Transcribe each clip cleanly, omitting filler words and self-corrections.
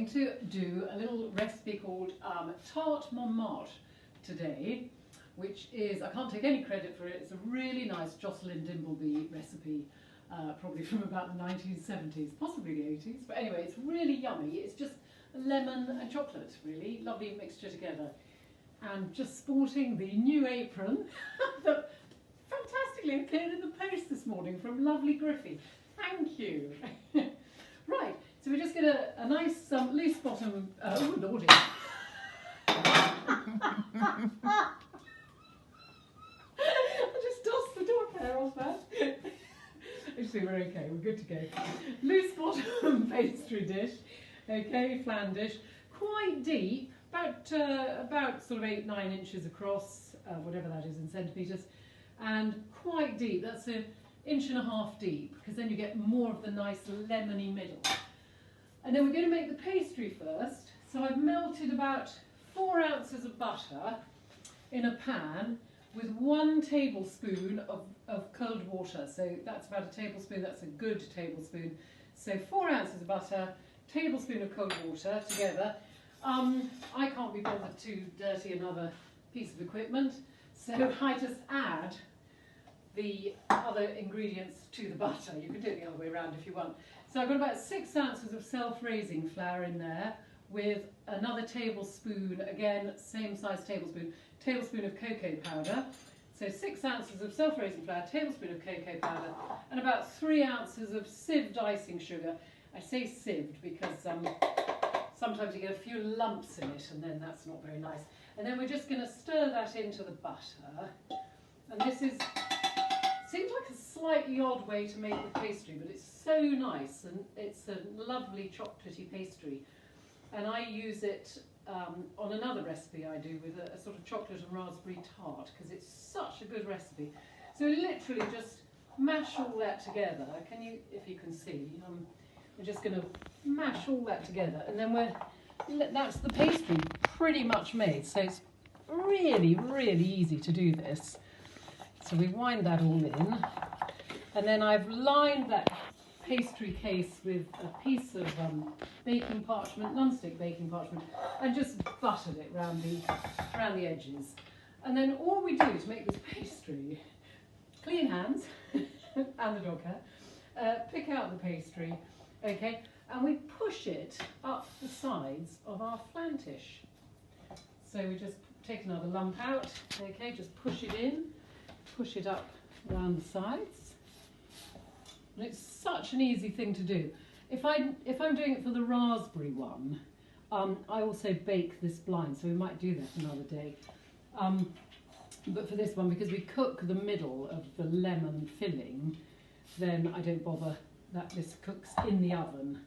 going to do a little recipe called Tarte Montmartre today, which is, I can't take any credit for it, it's a really nice Josceline Dimbleby recipe, probably from about the 1970s, possibly the 80s, but anyway, it's really yummy. It's just lemon and chocolate, really, lovely mixture together. And just sporting the new apron that fantastically appeared in the post this morning from lovely Griffey. Thank you. Right, so we're just going to, a nice loose bottom, oh lordy. I just tossed the dog hair off that. Actually, we're okay, we're good to go. Loose bottom pastry dish, okay, flan dish, quite deep, about sort of 8-9 inches across, whatever that is in centimetres, and quite deep. That's an 1.5 inches deep, because then you get more of the nice lemony middle. And then we're going to make the pastry first. So I've melted about 4 ounces of butter in a pan with 1 tablespoon of cold water. So that's about a tablespoon, that's a good tablespoon. So 4 ounces of butter, tablespoon of cold water together. I can't be bothered to dirty another piece of equipment, so I just add the other ingredients to the butter. You can do it the other way around if you want. So I've got about 6 ounces of self-raising flour in there with another tablespoon, again, same size tablespoon of cocoa powder. So 6 ounces of self-raising flour, tablespoon of cocoa powder, and about 3 ounces of sieved icing sugar. I say sieved because sometimes you get a few lumps in it and then that's not very nice. And then we're just going to stir that into the butter. And this seems like a slightly odd way to make the pastry, but it's so nice and it's a lovely chocolatey pastry. And I use it on another recipe I do with a sort of chocolate and raspberry tart, because it's such a good recipe. So literally just mash all that together. Can you, if you can see, we're just going to mash all that together, and then that's the pastry pretty much made. So it's really, really easy to do this. So we wind that all in, and then I've lined that pastry case with a piece of baking parchment, non-stick baking parchment, and just buttered it around the edges. And then all we do to make this pastry, clean hands and the dog hair, pick out the pastry, okay, and we push it up the sides of our flan dish. So we just take another lump out, okay, just push it in, push it up around the sides. And it's such an easy thing to do. If I'm doing it for the raspberry one, I also bake this blind, so we might do that another day. But for this one, because we cook the middle of the lemon filling, then I don't bother that this cooks in the oven.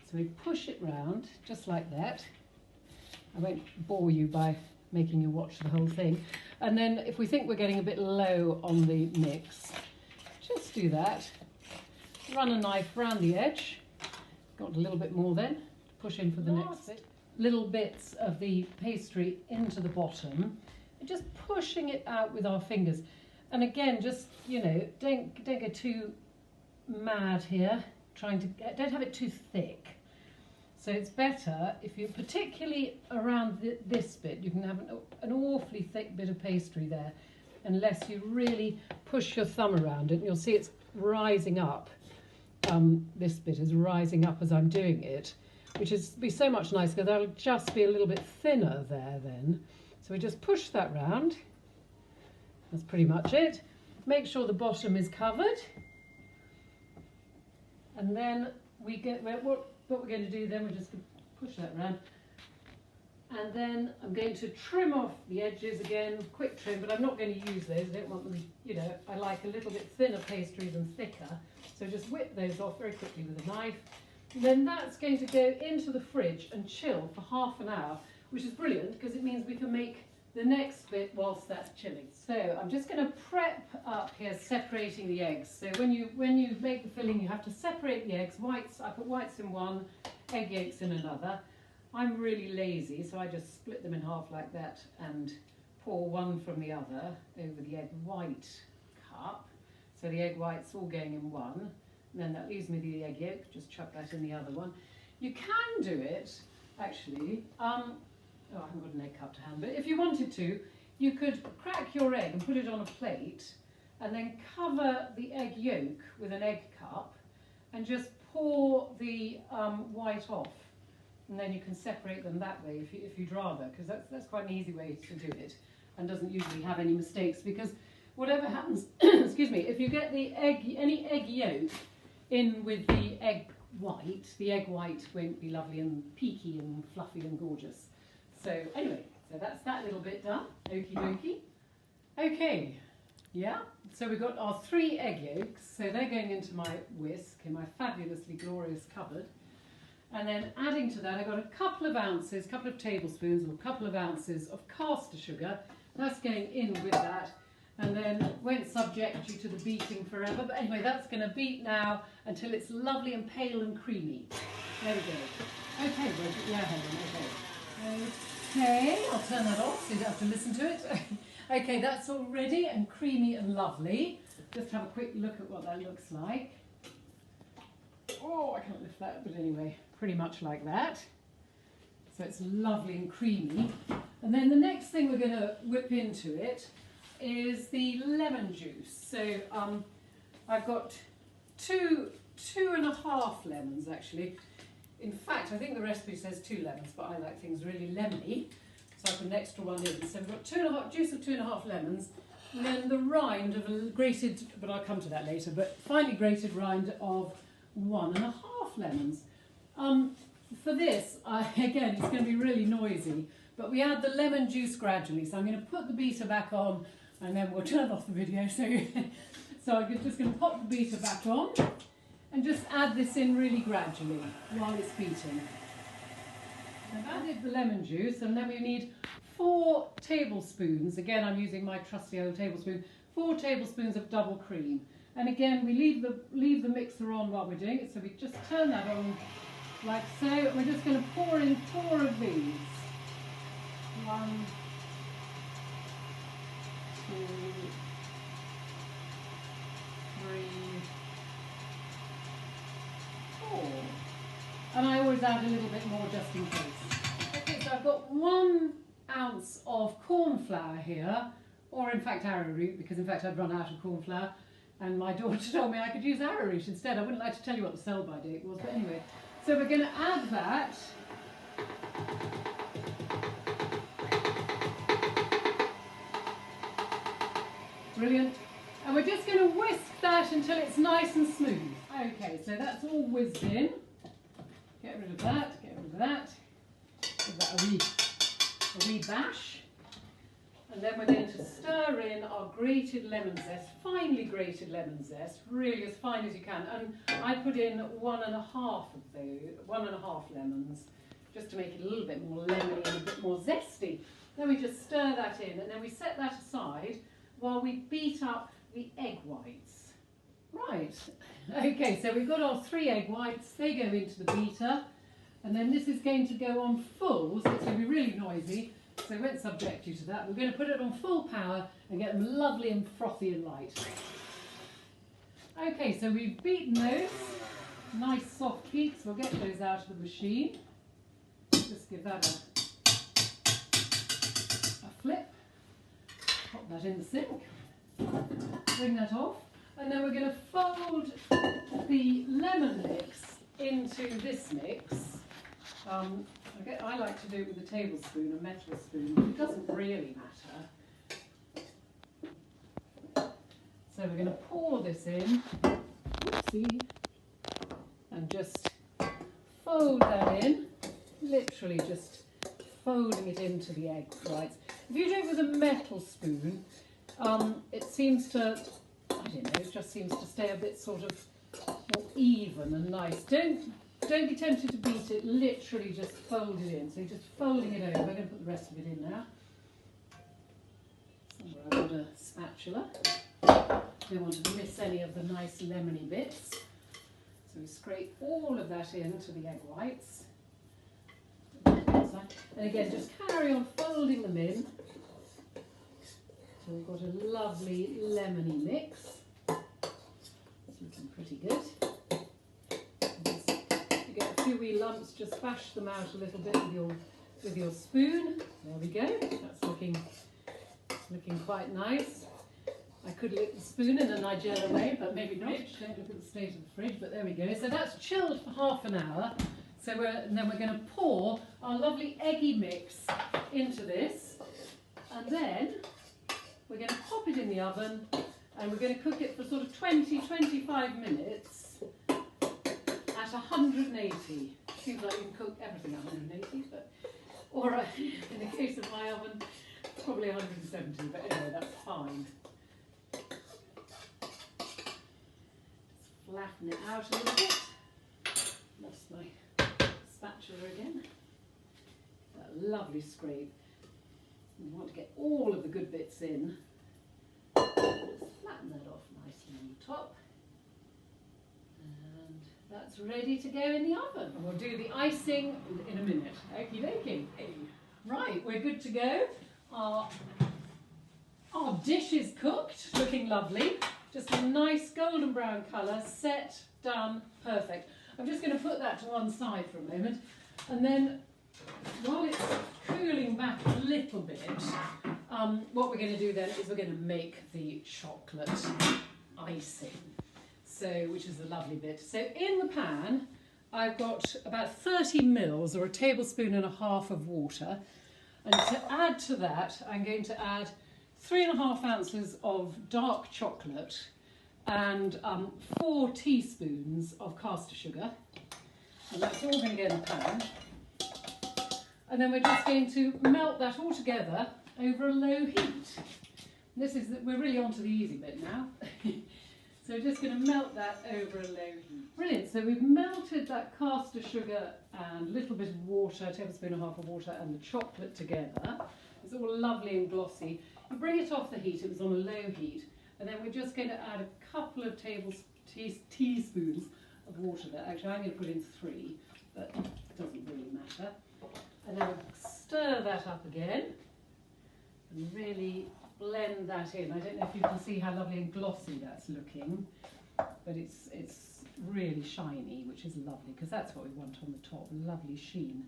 So we push it round, just like that. I won't bore you by making you watch the whole thing. And then if we think we're getting a bit low on the mix, just do that. Run a knife round the edge. Got a little bit more then. Push in for the next bit. Little bits of the pastry into the bottom. And just pushing it out with our fingers. And again, just, you know, don't go too mad here. Don't have it too thick. So it's better if you, particularly around this bit, you can have an awfully thick bit of pastry there, unless you really push your thumb around it. And you'll see it's rising up. This bit is rising up as I'm doing it, which is be so much nicer because that'll just be a little bit thinner there then. So we just push that round. That's pretty much it. Make sure the bottom is covered. And then we get what we're going to do then, we're just going to push that around. And then I'm going to trim off the edges again, quick trim, but I'm not going to use those. I don't want them, you know, I like a little bit thinner pastry than thicker. So just whip those off very quickly with a knife. And then that's going to go into the fridge and chill for half an hour, which is brilliant because it means we can make the next bit whilst that's chilling. So I'm just going to prep up here, separating the eggs. So when you make the filling, you have to separate the eggs. Whites, I put whites in one, egg yolks in another. I'm really lazy, so I just split them in half like that and pour one from the other over the egg white cup. So the egg white's all going in one. And then that leaves me the egg yolk, just chuck that in the other one. You can do it, actually, oh, I haven't got an egg cup to hand, but if you wanted to, you could crack your egg and put it on a plate and then cover the egg yolk with an egg cup and just pour the white off. And then you can separate them that way if you'd rather, because that's quite an easy way to do it and doesn't usually have any mistakes, because whatever happens, excuse me, if you get the any egg yolk in with the egg white won't be lovely and peaky and fluffy and gorgeous. So anyway, so that's that little bit done. Okie dokie. Okay, yeah, so we've got our 3 egg yolks, so they're going into my whisk in my fabulously glorious cupboard. And then adding to that, I've got a couple of tablespoons or a couple of ounces of caster sugar. That's going in with that. And then won't subject you to the beating forever. But anyway, that's going to beat now until it's lovely and pale and creamy. There we go. Okay, Bridget, yeah, Helen, okay. Okay, I'll turn that off so you don't have to listen to it. Okay, that's all ready and creamy and lovely. Just have a quick look at what that looks like. Oh, I can't lift that, but anyway, pretty much like that. So it's lovely and creamy. And then the next thing we're going to whip into it is the lemon juice. So I've got two and a half lemons actually. In fact, I think the recipe says 2 lemons, but I like things really lemony, so I put an extra one in. So we've got juice of 2.5 lemons, and then the rind of a grated, but I'll come to that later, but finely grated rind of 1.5 lemons. For this, again, it's going to be really noisy, but we add the lemon juice gradually. So I'm going to put the beater back on, and then we'll turn off the video. So I'm just going to pop the beater back on, and just add this in really gradually while it's beating. I've added the lemon juice, and then we need 4 tablespoons. Again, I'm using my trusty old tablespoon. 4 tablespoons of double cream. And again, we leave the mixer on while we're doing it, so we just turn that on like so, and we're just going to pour in 4 of these. 1, 2, 3, 4. And I always add a little bit more just in case. Okay, so I've got 1 ounce of cornflour here, or in fact arrowroot, because in fact I'd run out of cornflour. And my daughter told me I could use arrowroot instead. I wouldn't like to tell you what the sell-by date was, but anyway. So we're going to add that. Brilliant. And we're just going to whisk that until it's nice and smooth. Okay, so that's all whizzed in. Get rid of that, get rid of that. Give that a wee bash. And then we're going to stir in our grated lemon zest, finely grated lemon zest, really as fine as you can. And I put in 1.5 of those, 1.5 lemons, just to make it a little bit more lemony and a bit more zesty. Then we just stir that in, and then we set that aside while we beat up the egg whites. Right, okay, so we've got our 3 egg whites, they go into the beater, and then this is going to go on full, so it's going to be really noisy. So we won't subject you to that. We're going to put it on full power and get them lovely and frothy and light. Okay, so we've beaten those. Nice soft peaks. We'll get those out of the machine. Just give that a flip. Pop that in the sink. Bring that off. And then we're going to fold the lemon mix into this mix. I like to do it with a tablespoon, a metal spoon, but it doesn't really matter. So we're going to pour this in, oopsie, and just fold that in, literally just folding it into the egg whites. If you do it with a metal spoon, it seems to, I don't know, it just seems to stay a bit sort of more even and nice. Don't be tempted to beat it, literally just fold it in. So you're just folding it over. We're going to put the rest of it in now. Somewhere I've got a spatula. Don't want to miss any of the nice lemony bits. So we scrape all of that into the egg whites. And again, just carry on folding them in. So we've got a lovely lemony mix. It's looking pretty good. Get a few wee lumps, just bash them out a little bit with your spoon. There we go. That's looking quite nice. I could lick the spoon in a Nigella way, but maybe not. Don't look at the state of the fridge, but there we go. So that's chilled for half an hour. So and then we're going to pour our lovely eggy mix into this, and then we're going to pop it in the oven, and we're going to cook it for sort of 20-25 minutes at 180. Seems like you can cook everything at 180, but or in the case of my oven, probably 170. But anyway, that's fine. Flatten it out a little bit. Lost my spatula again. That lovely scrape. You want to get all of the good bits in. Just flatten that off nicely on the top. And that's ready to go in the oven. And we'll do the icing in a minute. Okie dokie. Right, we're good to go. Our dish is cooked, looking lovely. Just a nice golden brown colour, set, done, perfect. I'm just going to put that to one side for a moment, and then while it's cooling back a little bit, what we're going to do then is we're going to make the chocolate icing, which is the lovely bit. So in the pan, I've got about 30 mils or a tablespoon and a half of water, and to add to that, I'm going to add 3.5 ounces of dark chocolate and 4 teaspoons of caster sugar, and that's all going to go in the pan. And then we're just going to melt that all together over a low heat. We're really on to the easy bit now. So we're just going to melt that over a low heat. Brilliant. So we've melted that caster sugar and a little bit of water, a tablespoon and a half of water, and the chocolate together. It's all lovely and glossy. You bring it off the heat, it was on a low heat, and then we're just going to add a couple of teaspoons of water there. Actually, I'm going to put in 3, but it doesn't really matter. And then we'll stir that up again and really blend that in. I don't know if you can see how lovely and glossy that's looking, but it's really shiny, which is lovely, because that's what we want on the top, lovely sheen.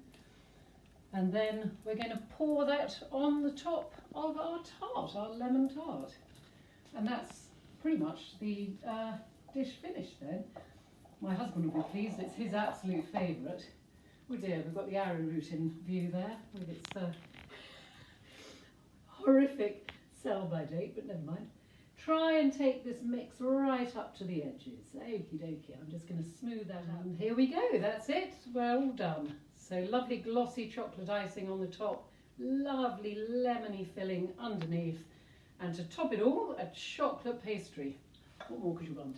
And then we're going to pour that on the top of our tart, our lemon tart. And that's pretty much the dish finished then. My husband will be pleased, it's his absolute favourite. Oh dear, we've got the arrowroot in view there with its horrific sell-by date, but never mind. Try and take this mix right up to the edges. Okie dokie, I'm just going to smooth that out. And here we go, that's it, we're all done. So lovely glossy chocolate icing on the top, lovely lemony filling underneath, and to top it all, a chocolate pastry. What more could you want?